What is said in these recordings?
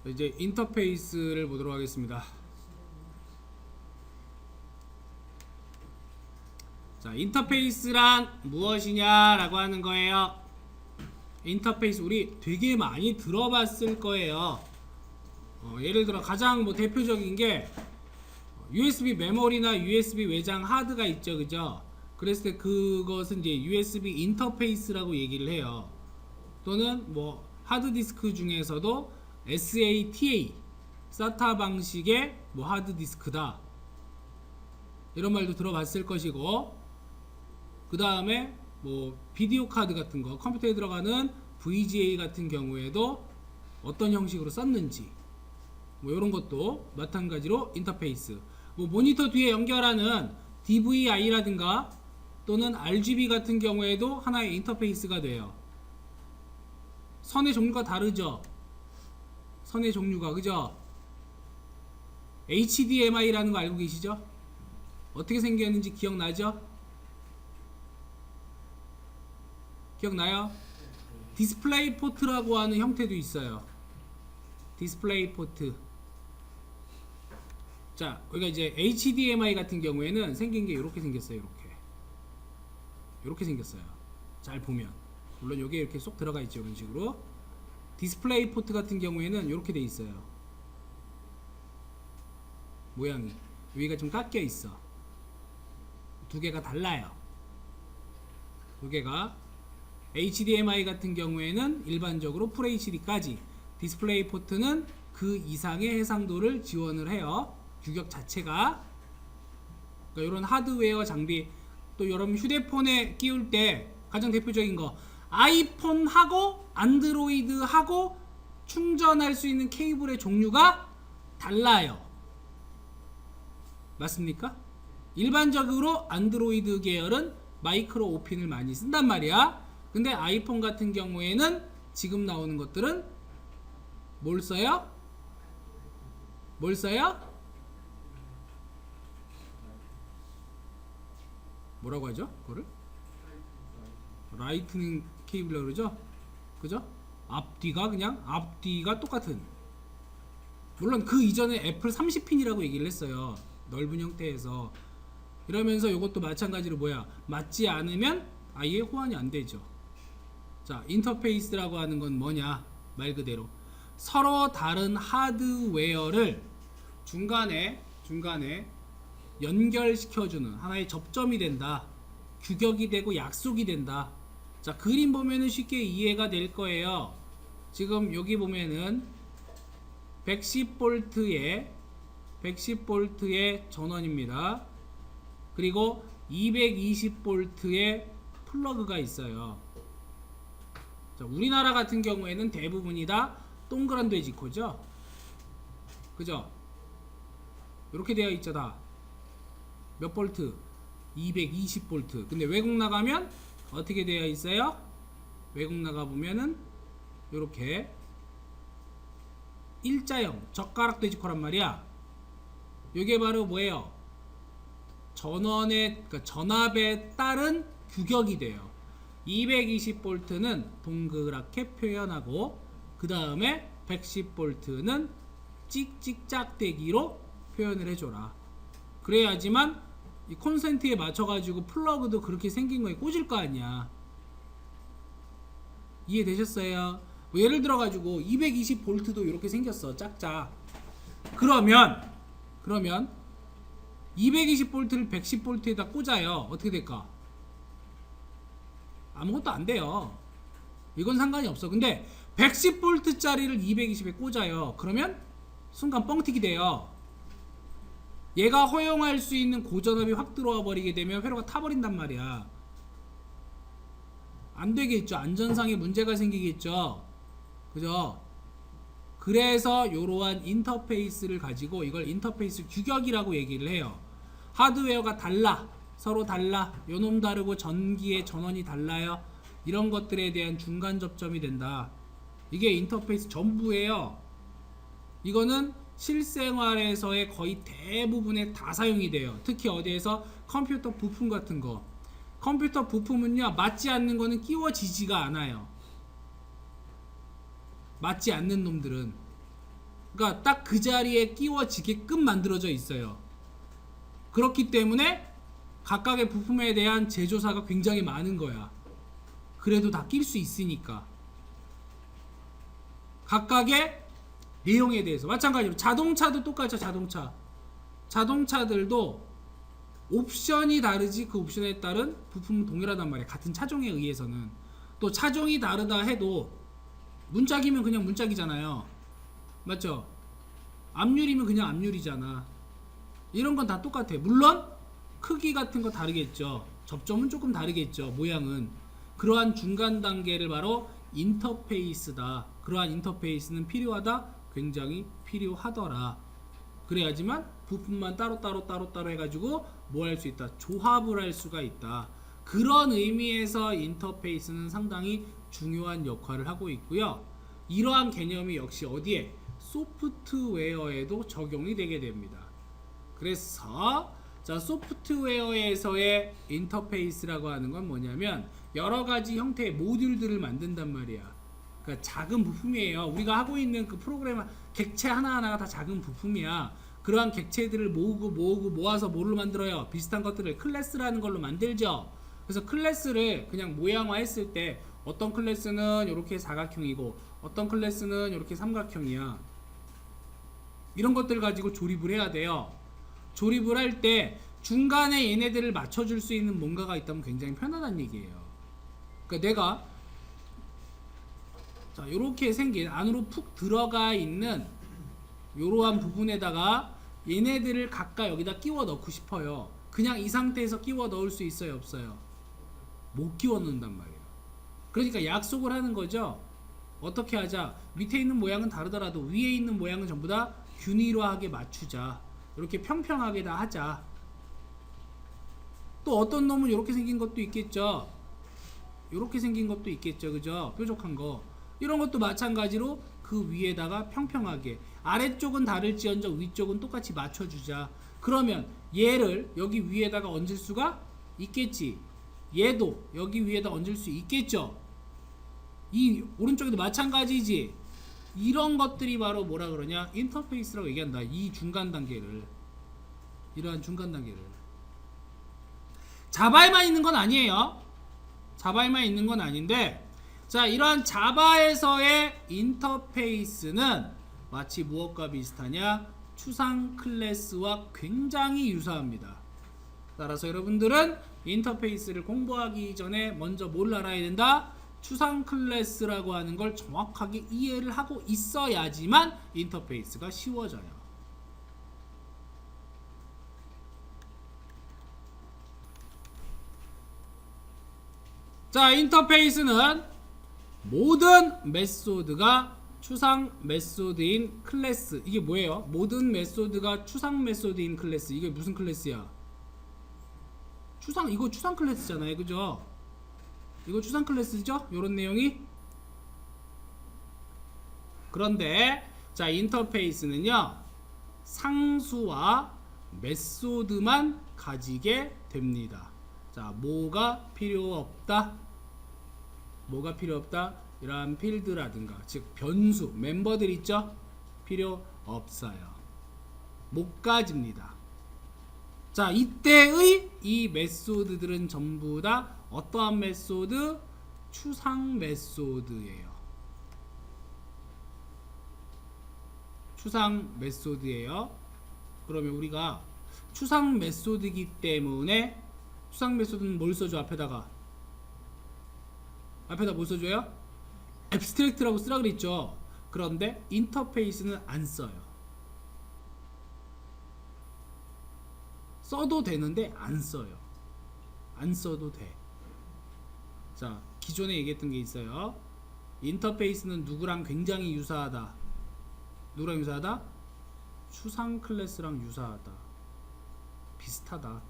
이제 인터페이스를 보도록 하겠습니다. 자, 인터페이스란 무엇이냐라고 하는 거예요. 인터페이스 우리 되게 많이 들어봤을 거예요. 예를 들어 가장 대표적인 게 USB 메모리나 USB 외장 하드가 있죠, 그죠? 그랬을 때 그것은 이제 USB 인터페이스라고 얘기를 해요. 또는 하드디스크 중에서도 SATA, SATA 방식의 하드디스크다, 이런 말도 들어봤을 것이고, 그 다음에 비디오 카드 같은 거, 컴퓨터에 들어가는 VGA 같은 경우에도 어떤 형식으로 썼는지, 이런 것도 마찬가지로 인터페이스. 모니터 뒤에 연결하는 DVI라든가 또는 RGB 같은 경우에도 하나의 인터페이스가 돼요. 선의 종류가 다르죠. 선의 종류가, 그죠? HDMI라는 거 알고 계시죠? 어떻게 생겼는지 기억나죠? 기억나요? 디스플레이 포트라고 하는 형태도 있어요. 디스플레이 포트. 자, 우리가 이제 HDMI 같은 경우에는 생긴 게 이렇게 생겼어요. 이렇게 생겼어요. 잘 보면, 물론 이게 이렇게 쏙 들어가 있죠, 이런 식으로. 디스플레이 포트 같은 경우에는 이렇게 돼 있어요. 모양이 여기가 좀 깎여 있어. 두 개가 달라요. 두 개가. HDMI 같은 경우에는 일반적으로 FHD까지, 디스플레이 포트는 그 이상의 해상도를 지원을 해요. 규격 자체가. 그러니까 이런 하드웨어 장비, 또 여러분 휴대폰에 끼울 때 가장 대표적인 거, 아이폰하고 안드로이드하고 충전할 수 있는 케이블의 종류가 달라요. 맞습니까? 일반적으로 안드로이드 계열은 마이크로 오핀을 많이 쓴단 말이야. 근데 아이폰 같은 경우에는 지금 나오는 것들은 뭘 써요? 뭘 써요? 뭐라고 하죠? 그거를? 라이트닝 케이블이라고 그러죠? 그죠? 앞뒤가 똑같은. 물론 그 이전에 애플 30핀이라고 얘기를 했어요. 넓은 형태에서. 이러면서 이것도 마찬가지로 맞지 않으면 아예 호환이 안 되죠. 자, 인터페이스라고 하는 건 뭐냐? 말 그대로 서로 다른 하드웨어를 중간에 연결시켜주는 하나의 접점이 된다. 규격이 되고 약속이 된다. 자, 그림 보면은 쉽게 이해가 될 거예요. 지금 여기 보면은 110V의 전원입니다. 그리고 220V의 플러그가 있어요. 자, 우리나라 같은 경우에는 대부분이 다 동그란 돼지코죠. 그죠? 이렇게 되어 있죠. 다 몇 볼트? 220V. 근데 외국 나가면 어떻게 되어 있어요? 외국 나가 보면은 이렇게 일자형 젓가락 돼지코란 말이야. 이게 바로 뭐예요? 전압에 따른 규격이 돼요. 220V는 동그랗게 표현하고, 그 다음에 110V는 찍찍 짝대기로 표현을 해줘라. 그래야지만 이 콘센트에 맞춰가지고 플러그도 그렇게 생긴 거에 꽂을 거 아니야. 이해되셨어요? 예를 들어가지고 220V도 이렇게 생겼어. 짝짝. 그러면 220V를 110V에다 꽂아요. 어떻게 될까? 아무것도 안 돼요. 이건 상관이 없어. 근데 110V짜리를 220에 꽂아요. 그러면 순간 뻥튀기 돼요. 얘가 허용할 수 있는 고전압이 확 들어와 버리게 되면 회로가 타버린단 말이야. 안 되겠죠. 안전상의 문제가 생기겠죠. 그죠? 그래서 이러한 인터페이스를 가지고 이걸 인터페이스 규격이라고 얘기를 해요. 하드웨어가 달라. 서로 달라. 요놈 다르고 전기의 전원이 달라요. 이런 것들에 대한 중간 접점이 된다. 이게 인터페이스 전부예요. 이거는 실생활에서의 거의 대부분에 다 사용이 돼요. 특히 어디에서 컴퓨터 부품 같은 거. 컴퓨터 부품은요, 맞지 않는 거는 끼워지지가 않아요. 맞지 않는 놈들은. 그러니까 딱 그 자리에 끼워지게끔 만들어져 있어요. 그렇기 때문에 각각의 부품에 대한 제조사가 굉장히 많은 거야. 그래도 다 낄 수 있으니까. 각각의 내용에 대해서 마찬가지로 자동차도 똑같죠. 자동차들도 옵션이 다르지 그 옵션에 따른 부품은 동일하단 말이야. 같은 차종에 의해서는. 또 차종이 다르다 해도 문짝이면 그냥 문짝이잖아요. 맞죠? 앞유리면 그냥 앞유리잖아. 이런 건 다 똑같아. 물론 크기 같은 거 다르겠죠. 접점은 조금 다르겠죠. 모양은. 그러한 중간 단계를 바로 인터페이스다. 그러한 인터페이스는 필요하다. 굉장히 필요하더라. 그래야지만 부품만 따로 해가지고 뭐 할 수 있다. 조합을 할 수가 있다. 그런 의미에서 인터페이스는 상당히 중요한 역할을 하고 있고요. 이러한 개념이 역시 어디에? 소프트웨어에도 적용이 되게 됩니다. 그래서 자, 소프트웨어에서의 인터페이스라고 하는 건 뭐냐면 여러 가지 형태의 모듈들을 만든단 말이야. 그러니까 작은 부품이에요. 우리가 하고 있는 그 프로그램 객체 하나하나가 다 작은 부품이야. 그러한 객체들을 모아서 뭐를 만들어요? 비슷한 것들을 클래스라는 걸로 만들죠. 그래서 클래스를 그냥 모양화했을 때 어떤 클래스는 이렇게 사각형이고 어떤 클래스는 이렇게 삼각형이야. 이런 것들 가지고 조립을 해야 돼요. 조립을 할 때 중간에 얘네들을 맞춰줄 수 있는 뭔가가 있다면 굉장히 편하다는 얘기예요. 그러니까 내가 자 이렇게 생긴 안으로 푹 들어가 있는 이러한 부분에다가 얘네들을 각각 여기다 끼워 넣고 싶어요. 그냥 이 상태에서 끼워 넣을 수 있어요? 없어요? 못 끼워 넣는단 말이에요. 그러니까 약속을 하는 거죠. 어떻게 하자. 밑에 있는 모양은 다르더라도 위에 있는 모양은 전부 다 균일하게 맞추자. 이렇게 평평하게 다 하자. 또 어떤 놈은 이렇게 생긴 것도 있겠죠. 이렇게 생긴 것도 있겠죠. 그죠? 뾰족한 거. 이런 것도 마찬가지로 그 위에다가 평평하게. 아래쪽은 다를지언정 위쪽은 똑같이 맞춰주자. 그러면 얘를 여기 위에다가 얹을 수가 있겠지. 얘도 여기 위에다 얹을 수 있겠죠. 이 오른쪽에도 마찬가지지. 이런 것들이 바로 뭐라 그러냐? 인터페이스라고 얘기한다. 이 중간 단계를. 이러한 중간 단계를. 자바에만 있는 건 아니에요. 자바에만 있는 건 아닌데, 자, 이러한 자바에서의 인터페이스는 마치 무엇과 비슷하냐? 추상 클래스와 굉장히 유사합니다. 따라서 여러분들은 인터페이스를 공부하기 전에 먼저 뭘 알아야 된다? 추상 클래스라고 하는 걸 정확하게 이해를 하고 있어야지만 인터페이스가 쉬워져요. 자, 인터페이스는 모든 메소드가 추상 메소드인 클래스. 이게 뭐예요? 모든 메소드가 추상 메소드인 클래스. 이게 무슨 클래스야? 이거 추상 클래스잖아요. 그죠? 이거 추상 클래스죠? 요런 내용이. 그런데 자, 인터페이스는요 상수와 메소드만 가지게 됩니다. 자, 뭐가 필요 없다? 뭐가 필요 없다? 이러한 필드라든가 즉 변수, 멤버들 있죠? 필요 없어요. 못 가집니다. 자, 이때의 이 메소드들은 전부 다 어떠한 메소드? 추상 메소드예요. 추상 메소드예요. 그러면 우리가 추상 메소드이기 때문에 추상 메소드는 뭘 써줘? 앞에다 뭘 써줘요? 앱스트랙트라고 쓰라 그랬죠. 그런데 인터페이스는 안 써요. 써도 되는데 안 써요. 안 써도 돼. 자, 기존에 얘기했던 게 있어요. 인터페이스는 누구랑 굉장히 유사하다. 누구랑 유사하다? 추상 클래스랑 유사하다. 비슷하다.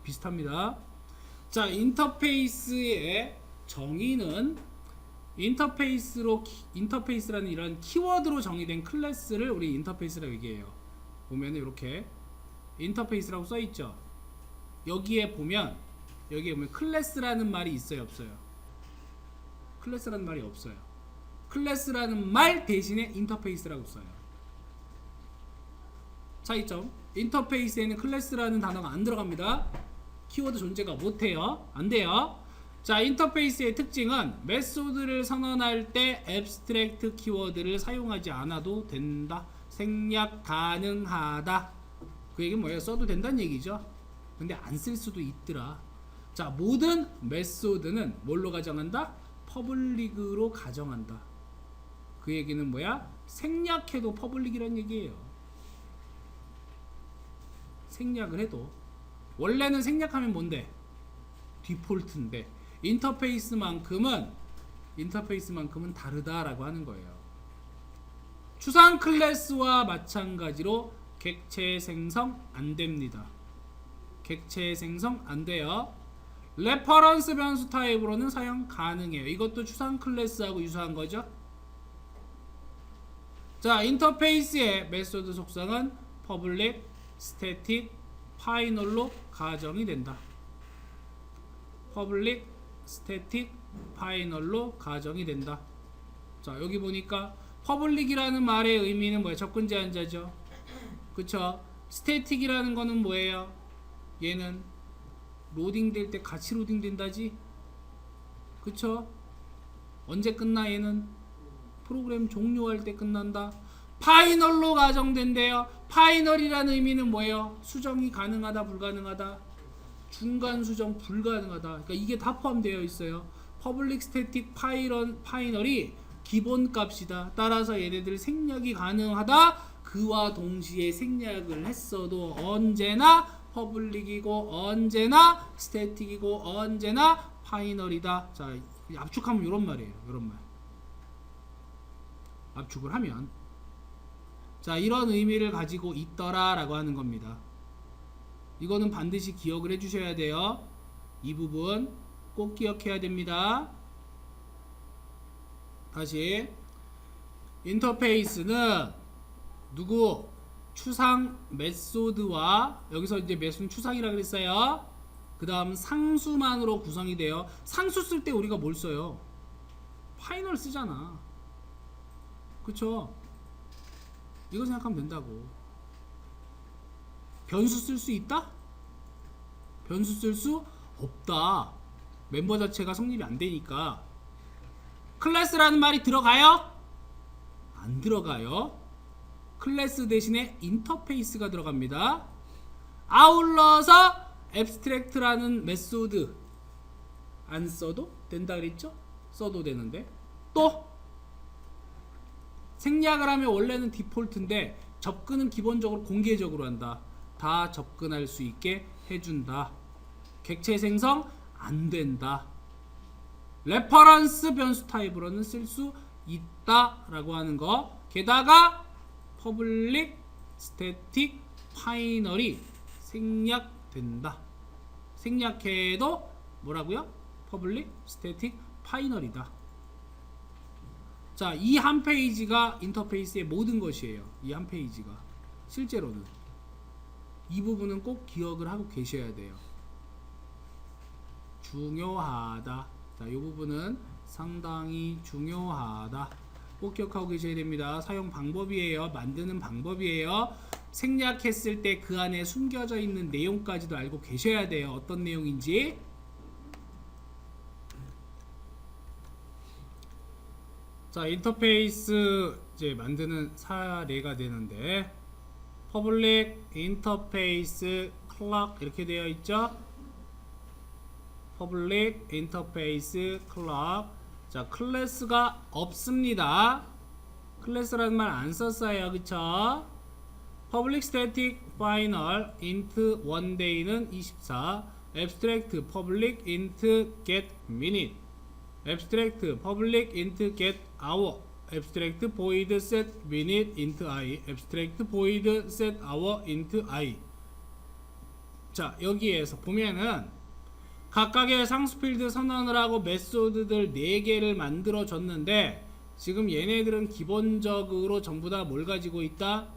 비슷합니다. 자, 인터페이스의 정의는 인터페이스라는 이런 키워드로 정의된 클래스를 우리 인터페이스라고 얘기해요. 보면 이렇게 인터페이스라고 써있죠. 여기에 보면 클래스라는 말이 있어요? 없어요? 클래스라는 말이 없어요. 클래스라는 말 대신에 인터페이스라고 써요. 차이점. 인터페이스에는 클래스라는 단어가 안 들어갑니다. 키워드 존재가 못해요. 안 돼요. 자, 인터페이스의 특징은 메소드를 선언할 때 abstract 키워드를 사용하지 않아도 된다. 생략 가능하다. 그 얘기는 뭐예요? 써도 된다는 얘기죠. 근데 안 쓸 수도 있더라. 자, 모든 메소드는 뭘로 가정한다? 퍼블릭으로 가정한다. 그 얘기는 뭐야? 생략해도 퍼블릭이란 얘기예요. 생략을 해도. 원래는 생략하면 뭔데? 디폴트인데 인터페이스만큼은 다르다라고 하는 거예요. 추상 클래스와 마찬가지로 객체 생성 안 됩니다. 객체 생성 안 돼요. 레퍼런스 변수 타입으로는 사용 가능해요. 이것도 추상 클래스하고 유사한 거죠. 자, 인터페이스의 메소드 속성은 퍼블릭, 스태틱, 파이널로 가정이 된다. 퍼블릭, 스태틱, 파이널로 가정이 된다. 자, 여기 보니까 퍼블릭이라는 말의 의미는 뭐야? 접근 제한자죠. 그쵸? 스태틱이라는 거는 뭐예요? 얘는 로딩될 때 같이 로딩된다지. 그쵸? 언제 끝나 얘는? 프로그램 종료할 때 끝난다. 파이널로 가정된대요. 파이널이라는 의미는 뭐예요? 수정이 가능하다, 불가능하다? 중간 수정 불가능하다. 그러니까 이게 다 포함되어 있어요. 퍼블릭 스태틱 파이널이 기본 값이다. 따라서 얘네들 생략이 가능하다. 그와 동시에 생략을 했어도 언제나 퍼블릭이고 언제나 스태틱이고 언제나 파이널이다. 자, 압축하면 이런 말이에요. 이런 말. 압축을 하면 자, 이런 의미를 가지고 있더라 라고 하는 겁니다. 이거는 반드시 기억을 해주셔야 돼요. 이 부분 꼭 기억해야 됩니다. 다시 인터페이스는 누구? 추상 메소드와 여기서 이제 메소드는 추상이라 그랬어요. 그 다음 상수만으로 구성이 돼요. 상수 쓸 때 우리가 뭘 써요? 파이널 쓰잖아. 그쵸? 이거 생각하면 된다고. 변수 쓸 수 있다? 변수 쓸 수 없다. 멤버 자체가 성립이 안 되니까. 클래스라는 말이 들어가요? 안 들어가요. 클래스 대신에 인터페이스가 들어갑니다. 아울러서 abstract라는 메소드 안 써도 된다 그랬죠? 써도 되는데 또 생략을 하면 원래는 디폴트인데 접근은 기본적으로 공개적으로 한다. 다 접근할 수 있게 해준다. 객체 생성 안 된다. 레퍼런스 변수 타입으로는 쓸 수 있다 라고 하는 거. 게다가 퍼블릭, 스태틱, 파이널이 생략된다. 생략해도 뭐라고요? 퍼블릭, 스태틱, 파이널이다. 자, 이 한 페이지가 인터페이스의 모든 것이에요. 이 한 페이지가. 실제로는 이 부분은 꼭 기억을 하고 계셔야 돼요. 중요하다. 자, 이 부분은 상당히 중요하다. 꼭 기억하고 계셔야 됩니다. 사용 방법이에요. 만드는 방법이에요. 생략했을 때 그 안에 숨겨져 있는 내용까지도 알고 계셔야 돼요. 어떤 내용인지. 자, 인터페이스 이제 만드는 사례가 되는데 퍼블릭 인터페이스 클럭 이렇게 되어 있죠. 퍼블릭 인터페이스 클럭. 자, 클래스가 없습니다. 클래스라는 말 안 썼어요. 그쵸? 퍼블릭 스태틱 파이널 int one day는 24. abstract public int get minute. abstract public int get hour. abstract void set minute int I. abstract void set hour int I. 자, 여기에서 보면은 각각의 상수 필드 선언을 하고 메소드들 4개를 만들어 줬는데 지금 얘네들은 기본적으로 전부 다 뭘 가지고 있다?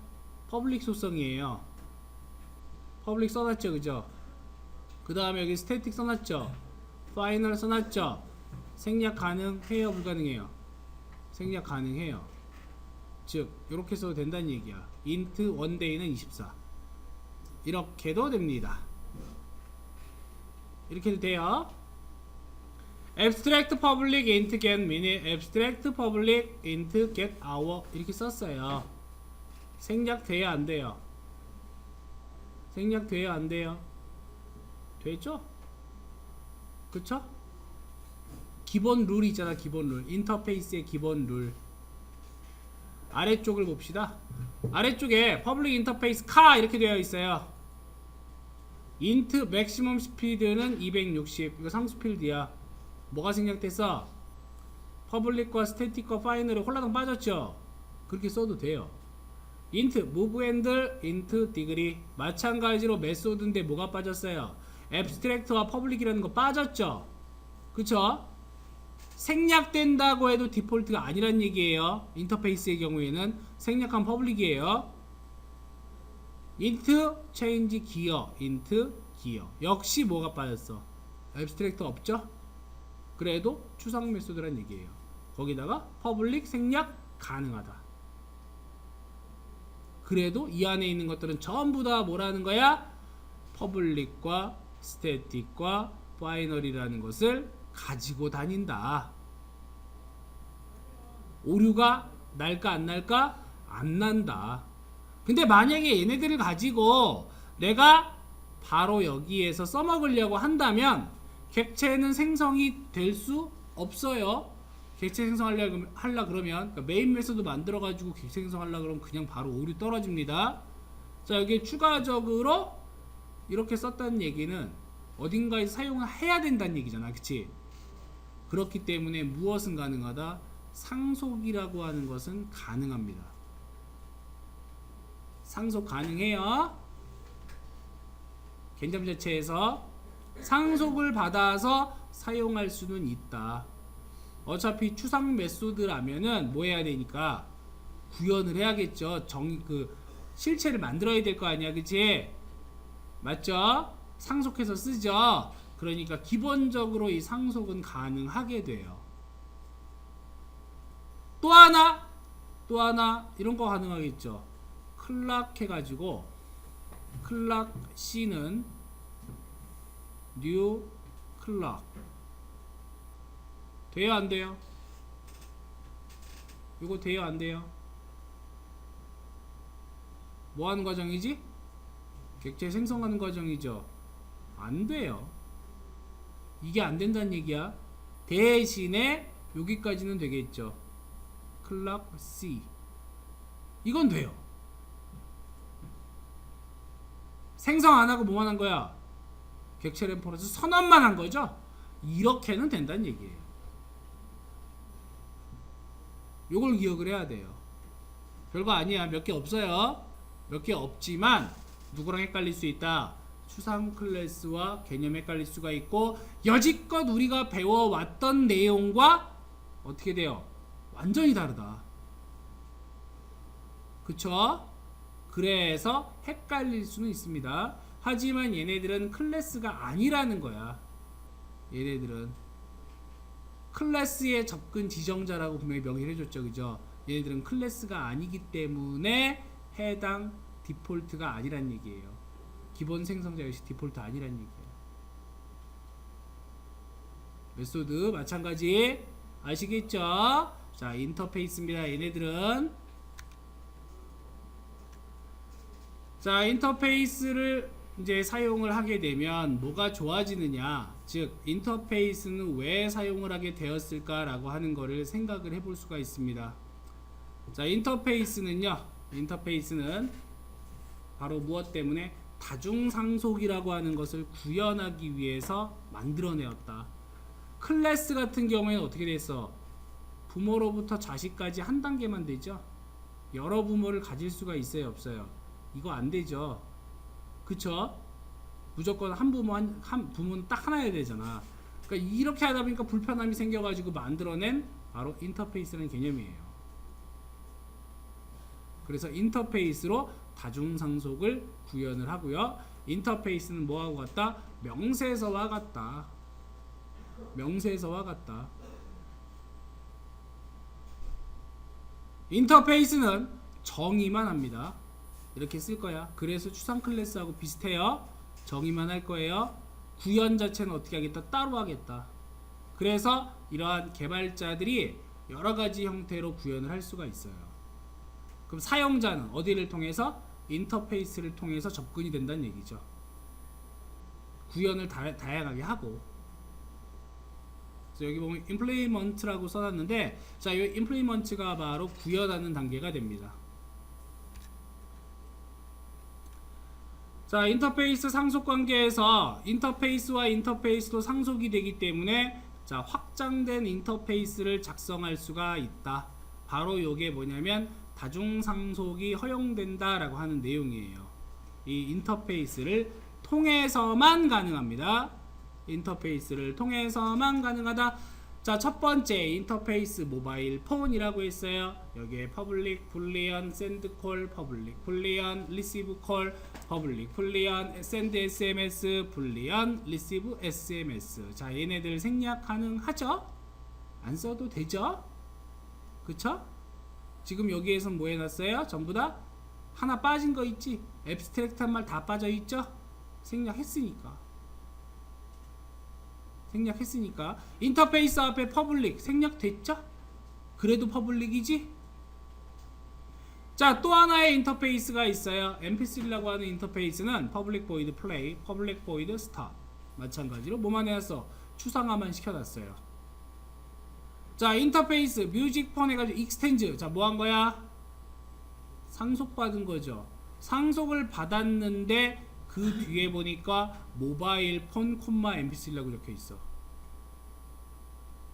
퍼블릭 속성이에요. 퍼블릭 써놨죠, 그죠? 그 다음에 여기 스태틱 써놨죠? 파이널 써놨죠? 생략 가능해요, 불가능해요? 생략 가능해요. 즉 이렇게 써도 된다는 얘기야. int 원데이는 24 이렇게도 됩니다. 이렇게 해도 돼요. abstract public int get minute, abstract public int get hour 이렇게 썼어요. 생략돼야 안 돼요? 생략돼야 안 돼요? 되죠? 그쵸? 기본 룰이 있잖아. 기본 룰, 인터페이스의 기본 룰. 아래쪽을 봅시다. 아래쪽에 public interface car 이렇게 되어 있어요. int maximum speed는 260 이거 상수 필드야. 뭐가 생략됐어? 퍼블릭과 스태틱과 파이널이 홀라당 빠졌죠? 그렇게 써도 돼요. int move handle int degree 마찬가지로 메소드인데 뭐가 빠졌어요? abstract와 public이라는 거 빠졌죠? 그쵸? 생략된다고 해도 디폴트가 아니란 얘기예요. 인터페이스의 경우에는 생략한 public이에요. int change gear int gear 역시 뭐가 빠졌어? abstract 없죠? 그래도 추상 메소드란 얘기예요. 거기다가 public 생략 가능하다. 그래도 이 안에 있는 것들은 전부 다 뭐라는 거야? public과 static과 final이라는 것을 가지고 다닌다. 오류가 날까 안 날까? 안 난다. 근데 만약에 얘네들을 가지고 내가 바로 여기에서 써먹으려고 한다면 객체는 생성이 될 수 없어요. 객체 생성하려 그러면 그러니까 메인 메소드 만들어 가지고 객체 생성하려 그러면 그냥 바로 오류 떨어집니다. 자, 여기 추가적으로 이렇게 썼다는 얘기는 어딘가에 사용을 해야 된다는 얘기잖아. 그치? 그렇기 때문에 무엇은 가능하다? 상속이라고 하는 것은 가능합니다. 상속 가능해요. 겐잠 자체에서 상속을 받아서 사용할 수는 있다. 어차피 추상 메소드라면은 뭐 해야 되니까 구현을 해야겠죠. 실체를 만들어야 될 거 아니야. 그치? 맞죠? 상속해서 쓰죠. 그러니까 기본적으로 이 상속은 가능하게 돼요. 또 하나 이런 거 가능하겠죠. 클락 해가지고 클락 C는 new 클락 돼요 안 돼요? 이거 돼요 안 돼요? 뭐 하는 과정이지? 객체 생성하는 과정이죠. 안 돼요. 이게 안 된다는 얘기야. 대신에 여기까지는 되겠죠. 클락 C 이건 돼요. 생성 안 하고 뭐만 한 거야? 객체 램퍼에서 선언만 한 거죠. 이렇게는 된다는 얘기예요. 요걸 기억을 해야 돼요. 별거 아니야. 몇 개 없어요. 몇 개 없지만 누구랑 헷갈릴 수 있다? 추상 클래스와 개념 헷갈릴 수가 있고 여지껏 우리가 배워왔던 내용과 어떻게 돼요? 완전히 다르다. 그쵸? 그래서 헷갈릴 수는 있습니다. 하지만 얘네들은 클래스가 아니라는 거야. 얘네들은 클래스의 접근 지정자라고 분명히 명시를 해줬죠. 그죠? 얘네들은 클래스가 아니기 때문에 해당 디폴트가 아니란 얘기예요. 기본 생성자 역시 디폴트 아니란 얘기예요. 메소드 마찬가지 아시겠죠? 자, 인터페이스입니다. 얘네들은 자, 인터페이스를 이제 사용을 하게 되면 뭐가 좋아지느냐, 즉 인터페이스는 왜 사용을 하게 되었을까라고 하는 거를 생각을 해볼 수가 있습니다. 자, 인터페이스는요, 인터페이스는 바로 무엇 때문에 다중상속이라고 하는 것을 구현하기 위해서 만들어내었다. 클래스 같은 경우에는 어떻게 됐어? 부모로부터 자식까지 한 단계만 되죠. 여러 부모를 가질 수가 있어요, 없어요? 이거 안 되죠. 그쵸? 무조건 한 부모는 딱 하나여야 되잖아. 그러니까 이렇게 하다 보니까 불편함이 생겨가지고 만들어낸 바로 인터페이스라는 개념이에요. 그래서 인터페이스로 다중상속을 구현을 하고요. 인터페이스는 뭐하고 같다? 명세서와 같다. 명세서와 같다. 인터페이스는 정의만 합니다. 이렇게 쓸 거야. 그래서 추상 클래스하고 비슷해요. 정의만 할 거예요. 구현 자체는 어떻게 하겠다? 따로 하겠다. 그래서 이러한 개발자들이 여러 가지 형태로 구현을 할 수가 있어요. 그럼 사용자는 어디를 통해서? 인터페이스를 통해서 접근이 된다는 얘기죠. 구현을 다양하게 하고. 그래서 여기 보면 implement라고 써놨는데, 자, 이 implement가 바로 구현하는 단계가 됩니다. 자, 인터페이스 상속 관계에서 인터페이스와 인터페이스도 상속이 되기 때문에 자, 확장된 인터페이스를 작성할 수가 있다. 바로 이게 뭐냐면 다중 상속이 허용된다 라고 하는 내용이에요. 이 인터페이스를 통해서만 가능합니다. 인터페이스를 통해서만 가능하다. 자, 첫 번째 인터페이스 모바일 폰이라고 했어요. 여기에 퍼블릭 불리언 샌드 콜, 퍼블릭 불리언 리시브 콜, 퍼블릭 불리언 샌드 SMS, 불리언 리시브 SMS. 자, 얘네들 생략 가능하죠? 안 써도 되죠? 그쵸? 지금 여기에선 뭐 해놨어요? 전부 다 하나 빠진 거 있지? 앱스트랙트한 말 다 빠져 있죠? 생략했으니까. 인터페이스 앞에 퍼블릭 생략됐죠? 그래도 퍼블릭이지? 자, 또 하나의 인터페이스가 있어요. mp3라고 하는 인터페이스는 public void play, public void stop. 마찬가지로 뭐만 해놨어? 추상화만 시켜놨어요. 자, 인터페이스 뮤직 폰 해가지고 익스텐즈. 자, 뭐 한 거야? 상속받은 거죠. 상속을 받았는데 그 뒤에 보니까 모바일 폰 콤마 mp3라고 적혀 있어.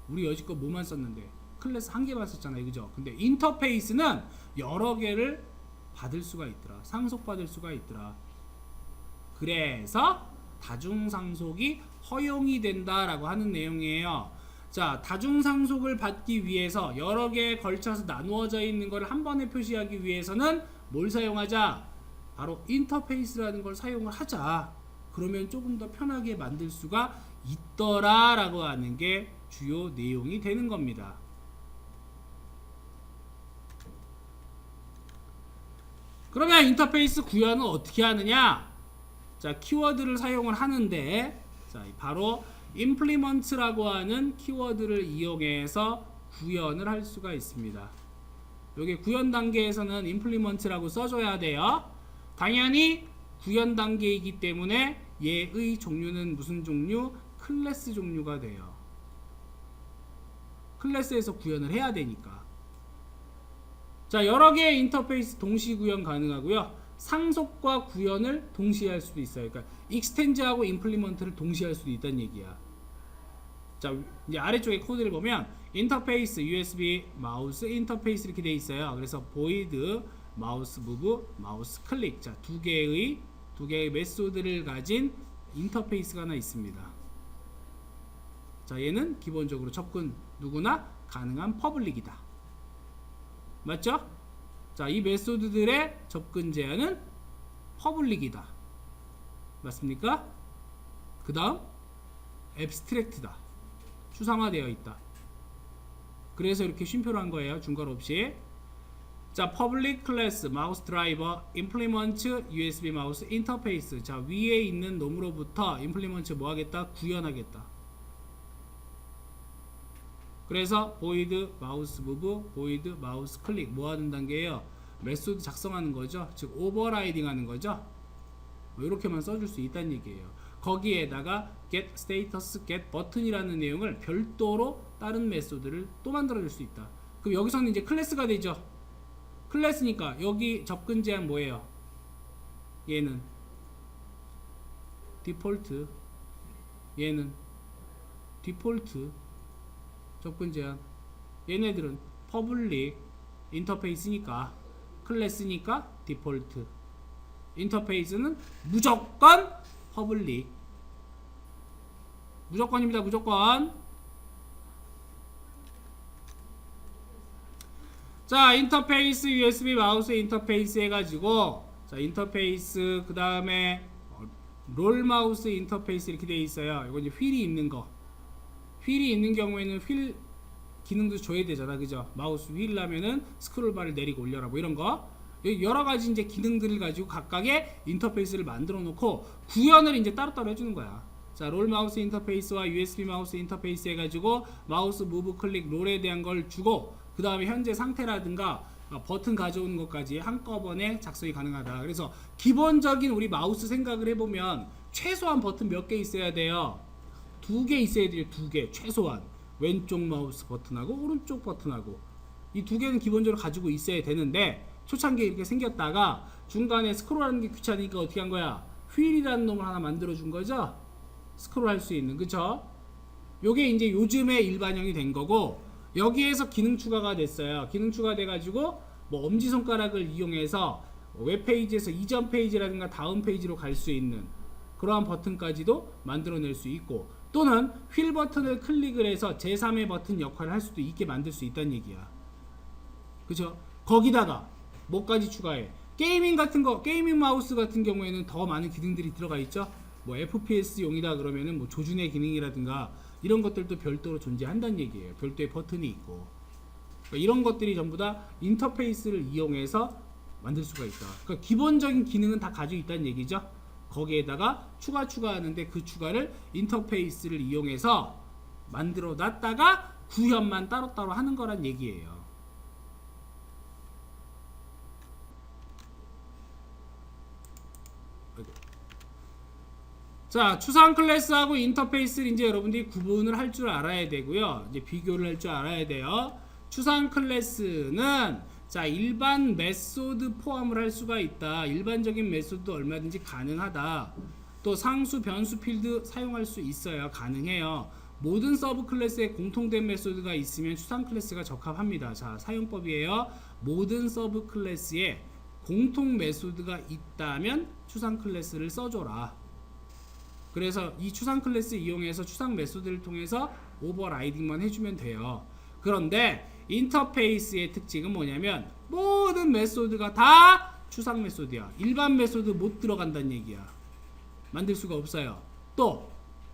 우리 여지껏 뭐만 썼는데 클래스 한 개만 썼잖아요, 그죠? 근데 인터페이스는 여러 개를 받을 수가 있더라. 상속받을 수가 있더라. 그래서 다중상속이 허용이 된다라고 하는 내용이에요. 자, 다중상속을 받기 위해서 여러 개에 걸쳐서 나누어져 있는 걸 한 번에 표시하기 위해서는 뭘 사용하자? 바로 인터페이스라는 걸 사용을 하자. 그러면 조금 더 편하게 만들 수가 있더라 라고 하는 게 주요 내용이 되는 겁니다. 그러면 인터페이스 구현은 어떻게 하느냐? 자, 키워드를 사용을 하는데, 자, 바로 implement라고 하는 키워드를 이용해서 구현을 할 수가 있습니다. 여기 구현 단계에서는 implement라고 써줘야 돼요. 당연히 구현 단계이기 때문에 얘의 종류는 무슨 종류? 클래스 종류가 돼요. 클래스에서 구현을 해야 되니까. 자, 여러 개의 인터페이스 동시 구현 가능하고요. 상속과 구현을 동시에 할 수도 있어요. 그러니까 익스텐즈하고 임플리먼트를 동시에 할 수도 있다는 얘기야. 자, 이제 아래쪽에 코드를 보면 인터페이스 USB 마우스 인터페이스 이렇게 돼 있어요. 그래서 void 마우스 무브 마우스 클릭. 자, 두 개의 메소드를 가진 인터페이스가 하나 있습니다. 자, 얘는 기본적으로 접근 누구나 가능한 퍼블릭이다. 맞죠? 자, 이 메소드들의 접근 제한은 퍼블릭이다. 맞습니까? 그 다음 앱스트랙트다. 추상화되어 있다. 그래서 이렇게 쉼표로 한 거예요. 중괄호 없이. 자, 퍼블릭 클래스 마우스 드라이버 임플리먼트 USB 마우스 인터페이스. 자, 위에 있는 놈으로부터 임플리먼트 뭐 하겠다? 구현하겠다. 그래서 void 마우스 무브, void 마우스 클릭 뭐 하는 단계예요? 메소드 작성하는 거죠. 즉 오버라이딩 하는 거죠. 이렇게만 써줄 수 있다는 얘기예요. 거기에다가 get status, get button이라는 내용을 별도로 다른 메소드를 또 만들어 줄 수 있다. 그럼 여기서는 이제 클래스가 되죠. 클래스니까 여기 접근 제한 뭐예요? 얘는 디폴트, 얘는 디폴트 접근 제한. 얘네들은 퍼블릭 인터페이스니까 클래스니까 디폴트. 인터페이스는 무조건 퍼블릭. 무조건입니다. 무조건. 자, 인터페이스 USB 마우스 인터페이스 해가지고, 자, 인터페이스 그 다음에 롤 마우스 인터페이스 이렇게 되어 있어요. 이거 이제 휠이 있는 거. 휠이 있는 경우에는 휠 기능도 줘야 되잖아, 그죠? 마우스 휠 하면은 스크롤바를 내리고 올려라, 뭐 이런 거. 여러 가지 이제 기능들을 가지고 각각의 인터페이스를 만들어 놓고 구현을 이제 따로따로 해주는 거야. 자, 롤 마우스 인터페이스와 USB 마우스 인터페이스 해가지고 마우스 무브 클릭 롤에 대한 걸 주고, 그 다음에 현재 상태라든가 버튼 가져오는 것까지 한꺼번에 작성이 가능하다. 그래서 기본적인 우리 마우스 생각을 해보면 최소한 버튼 몇 개 있어야 돼요? 2개 있어야 돼요. 2개 최소한. 왼쪽 마우스 버튼하고 오른쪽 버튼하고 이 2개는 기본적으로 가지고 있어야 되는데, 초창기에 이렇게 생겼다가 중간에 스크롤하는 게 귀찮으니까 어떻게 한 거야? 휠이라는 놈을 하나 만들어 준 거죠. 스크롤할 수 있는, 그쵸? 요게 이제 요즘에 일반형이 된 거고, 여기에서 기능 추가가 됐어요. 기능 추가돼 가지고 뭐 엄지손가락을 이용해서 웹페이지에서 이전 페이지라든가 다음 페이지로 갈 수 있는 그러한 버튼까지도 만들어낼 수 있고, 또는 휠 버튼을 클릭을 해서 제3의 버튼 역할을 할 수도 있게 만들 수 있다는 얘기야. 그죠? 거기다가 뭐까지 추가해? 게이밍 같은 거, 게이밍 마우스 같은 경우에는 더 많은 기능들이 들어가 있죠. 뭐 FPS용이다 그러면은 뭐 조준의 기능이라든가 이런 것들도 별도로 존재한다는 얘기예요. 별도의 버튼이 있고. 그러니까 이런 것들이 전부 다 인터페이스를 이용해서 만들 수가 있다. 그러니까 기본적인 기능은 다 가지고 있다는 얘기죠. 거기에다가 추가하는데 그 추가를 인터페이스를 이용해서 만들어 놨다가 구현만 따로따로 하는 거란 얘기예요. 자, 추상 클래스하고 인터페이스를 이제 여러분들이 구분을 할 줄 알아야 되고요. 이제 비교를 할 줄 알아야 돼요. 추상 클래스는 자, 일반 메소드 포함을 할 수가 있다. 일반적인 메소드도 얼마든지 가능하다. 또 상수, 변수 필드 사용할 수 있어요. 가능해요. 모든 서브 클래스에 공통된 메소드가 있으면 추상 클래스가 적합합니다. 자, 사용법이에요. 모든 서브 클래스에 공통 메소드가 있다면 추상 클래스를 써줘라. 그래서 이 추상 클래스 이용해서 추상 메소드를 통해서 오버라이딩만 해주면 돼요. 그런데 인터페이스의 특징은 뭐냐면 모든 메소드가 다 추상 메소드야. 일반 메소드 못 들어간다는 얘기야. 만들 수가 없어요. 또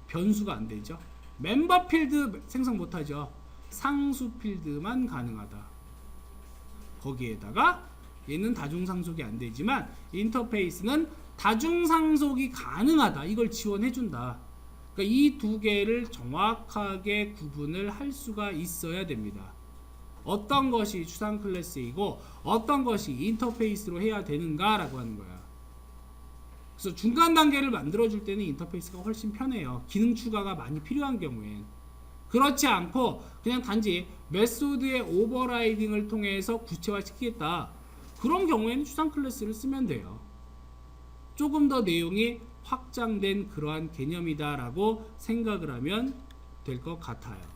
변수가 안 되죠. 멤버 필드 생성 못하죠. 상수 필드만 가능하다. 거기에다가 얘는 다중상속이 안 되지만 인터페이스는 다중상속이 가능하다. 이걸 지원해준다. 그러니까 이 두 개를 정확하게 구분을 할 수가 있어야 됩니다. 어떤 것이 추상 클래스이고 어떤 것이 인터페이스로 해야 되는가 라고 하는 거야. 그래서 중간 단계를 만들어줄 때는 인터페이스가 훨씬 편해요. 기능 추가가 많이 필요한 경우엔. 그렇지 않고 그냥 단지 메소드의 오버라이딩을 통해서 구체화시키겠다. 그런 경우에는 추상 클래스를 쓰면 돼요. 조금 더 내용이 확장된 그러한 개념이다 라고 생각을 하면 될 것 같아요.